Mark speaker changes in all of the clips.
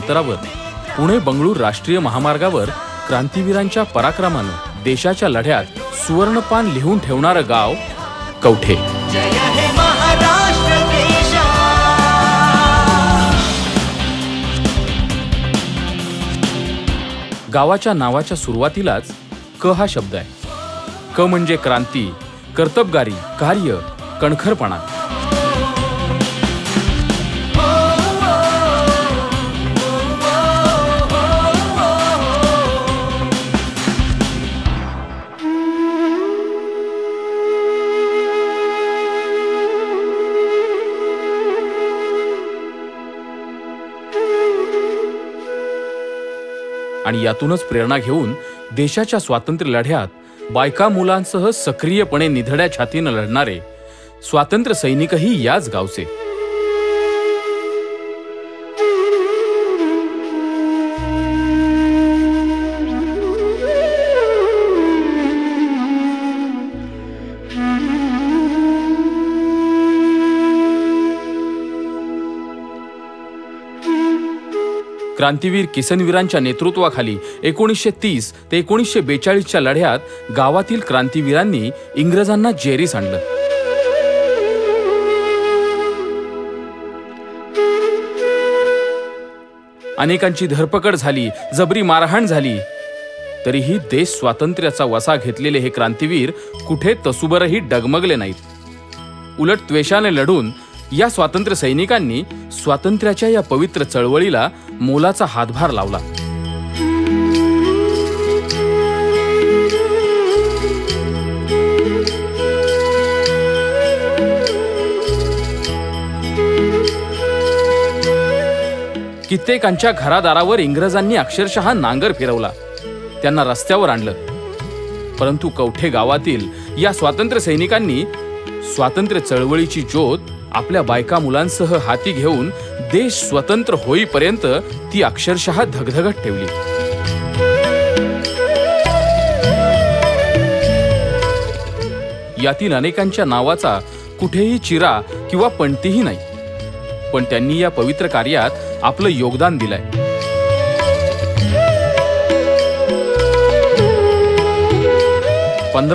Speaker 1: अंतरावर पुणे बंगळूर राष्ट्रीय महामार्गावर क्रांतिवीरांच्या पराक्रमानं देशाच्या लढ्यात सुवर्णपान लिहून ठेवणारं गाव कवठे। गावाच्या नावाच्या सुरुवातीलाच क हा शब्द आहे। क म्हणजे क्रांती, कर्तबगारी, कार्य, कणखरपणा। आणि यातूनच प्रेरणा घेऊन देशाच्या स्वातंत्र्य लढ्यात बायका मुलांसह सक्रियपणे निधड्या छातीने लढणारे स्वातंत्र्य सैनिकही याच गावचे। क्रांतीवीर किसनवीरांच्या नेतृत्वाखाली 1930 ते 1942च्या लढ्यात गावातील क्रांतीवीरांनी इंग्रजांना जेरीस आणलं। अनेकांची धरपकड झाली, जबरी मारहाण झाली, तरीही देश स्वातंत्र्याचा वसा घेतलेले हे क्रांतीवीर कुठे तसुबरही डगमगले नाहीत। उलट त्वेषाने लढून या स्वातंत्र्य सैनिकांनी स्वातंत्र्याच्या या पवित्र चळवळीला मोलाचा हातभार लावला। कित्येकांच्या घरादारावर इंग्रजांनी अक्षरशः नांगर फिरवला, त्यांना रस्त्यावर आणलं। परंतु कवठे गावातील या स्वातंत्र्य सैनिकांनी स्वातंत्र्य चळवळीची ज्योत आपल्या बायका मुलांसह हाती घेऊन देश स्वतंत्र होईपर्यंत ती अक्षरशः धगधगत ठेवली। यातील अनेकांच्या नावाचा कुठेही चिरा किंवा पणतीही नाही, पण त्यांनी या पवित्र कार्यात आपलं योगदान दिलंय।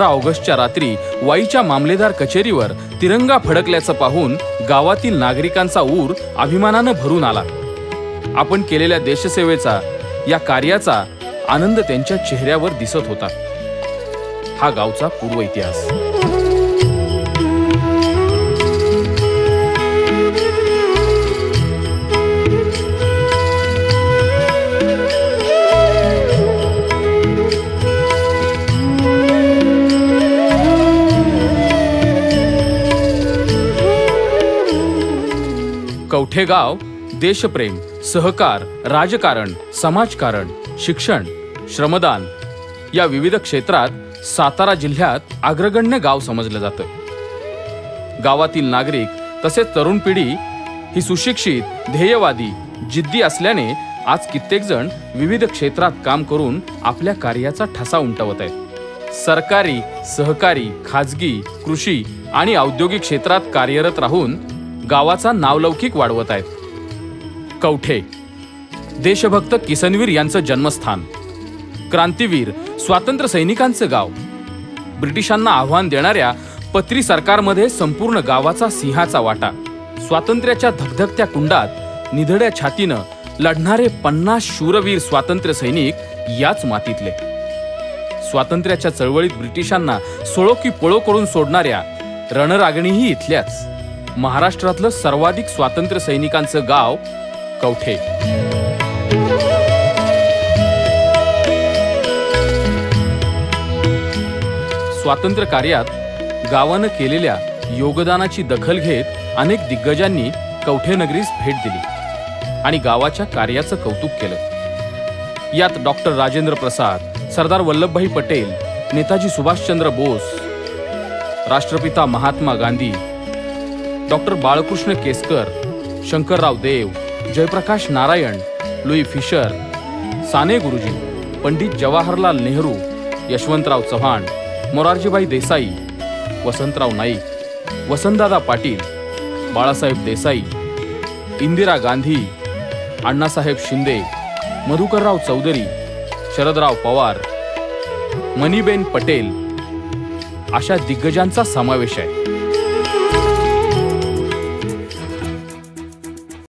Speaker 1: ऑगस्टच्या रात्री वाईच्या मामलेदार कचेरीवर तिरंगा फडकल्याचं पाहून गावातील नागरिकांचा ऊर अभिमानानं भरून आला। आपण केलेल्या देशसेवेचा, या कार्याचा आनंद त्यांच्या चेहऱ्यावर दिसत होता। हा गावचा पूर्व इतिहास। कवठे गाव देशप्रेम, सहकार, राजकारण, समाजकारण, शिक्षण, श्रमदान या विविध क्षेत्रात सातारा जिल्ह्यात अग्रगण्य गाव समजलं जातं। गावातील नागरिक तसेच तरुण पिढी ही सुशिक्षित, ध्येयवादी, जिद्दी असल्याने आज कित्येक जण विविध क्षेत्रात काम करून आपल्या कार्याचा ठसा उमटवत आहेत। सरकारी, सहकारी, खाजगी, कृषी आणि औद्योगिक क्षेत्रात कार्यरत राहून गावाचा नावलौकिक वाढवत आहेत। कवठे देशभक्त किसनवीर यांचं जन्मस्थान, क्रांतीवीर स्वातंत्र्य सैनिकांचं गाव, ब्रिटिशांना आव्हान देणाऱ्या पत्री सरकारमध्ये संपूर्ण गावाचा सिंहाचा वाटा, स्वातंत्र्याच्या धगधगत्या कुंडात निधड्या छातीनं लढणारे 50 शूरवीर स्वातंत्र्य सैनिक याच मातीतले। स्वातंत्र्याच्या चळवळीत ब्रिटिशांना सोळो की पळो करून सोडणाऱ्या रणरागिणीही इथल्याच। महाराष्ट्रातलं सर्वाधिक स्वातंत्र्य सैनिकांचं गाव कवठे। स्वातंत्र्य कार्यात गावानं केलेल्या योगदानाची दखल घेत अनेक दिग्गजांनी कवठे नगरीस भेट दिली आणि गावाच्या कार्याचं कौतुक केलं। यात डॉक्टर राजेंद्र प्रसाद, सरदार वल्लभभाई पटेल, नेताजी सुभाषचंद्र बोस, राष्ट्रपिता महात्मा गांधी, डॉक्टर बाळकृष्ण केसकर, शंकरराव देव, जयप्रकाश नारायण, लुई फिशर, साने गुरुजी, पंडित जवाहरलाल नेहरू, यशवंतराव चव्हाण, मोरारजीभाई देसाई, वसंतराव नाईक, वसंतदादा पाटील, बाळासाहेब देसाई, इंदिरा गांधी, अण्णासाहेब शिंदे, मधुकरराव चौधरी, शरदराव पवार, मनीबेन पटेल अशा दिग्गजांचा समावेश आहे.